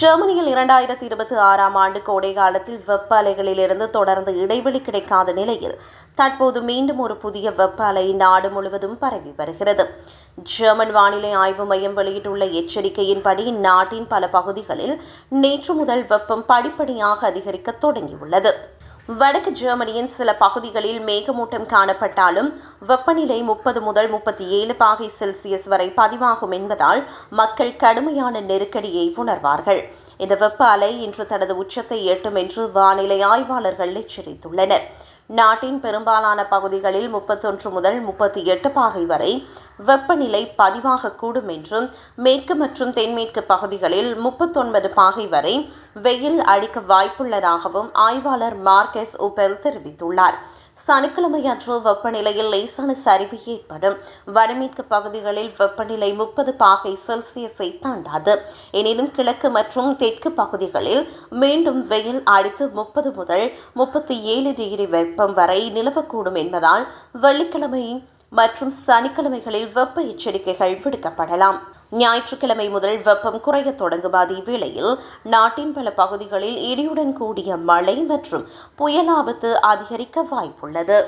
ஜெர்மனியில் 2026ஆம் ஆண்டு கோடை காலத்தில் வெப்ப அலைகளிலிருந்து தொடர்ந்து இடைவெளி கிடைக்காத நிலையில் தற்போது மீண்டும் ஒரு புதிய வெப்ப அலை நாடு முழுவதும் பரவி வருகிறது. ஜெர்மன் வானிலை ஆய்வு மையம் வெளியிட்டுள்ள எச்சரிக்கையின்படி நாட்டின் பல பகுதிகளில் நேற்று முதல் வெப்பம் படிப்படியாக அதிகரிக்க தொடங்கியுள்ளது. வடக்கு ஜெர்மனியின் சில பகுதிகளில் மேகமூட்டம் காணப்பட்டாலும் வெப்பநிலை 30 முதல் 37 பாகை செல்சியஸ் வரை பதிவாகும் என்பதால் மக்கள் கடுமையான நெருக்கடியை உணர்வார்கள். இந்த வெப்ப அலை இன்று தனது உச்சத்தை எட்டும் என்று வானிலை ஆய்வாளர்கள் எச்சரித்துள்ளனர். நாட்டின் பெரும்பாலான பகுதிகளில் 31 முதல் 38 பாகை வரை வெப்பநிலை பதிவாகக்கூடும் என்றும் மேற்கு மற்றும் தென்மேற்கு பகுதிகளில் 39 பாகை வரை வெயில் அடிக்க வாய்ப்புள்ளதாகவும் ஆய்வாளர் மார்கஸ் உபெல் தெரிவித்துள்ளார். சனிக்கிழமை அன்று வெப்பநிலையில் லேசான சரிவு ஏற்படும். வடமேற்கு பகுதிகளில் வெப்பநிலை 30 பாகை செல்சியஸை தாண்டாது. எனினும் கிழக்கு மற்றும் தெற்கு பகுதிகளில் மீண்டும் வெயில் அடித்து 30 முதல் 37 டிகிரி வெப்பம் வரை நிலவக்கூடும் என்பதால் வெள்ளிக்கிழமை மற்றும் சனிக்கிழமைகளில் வெப்ப எச்சரிக்கைகள் விடுக்கப்படலாம். ஞாயிற்றுக்கிழமை முதல் வெப்பம் குறைய தொடங்கும் அதே வேளையில் நாட்டின் பல பகுதிகளில் இடியுடன் கூடிய மழை மற்றும் புயல் ஆபத்து அதிகரிக்க வாய்ப்புள்ளது.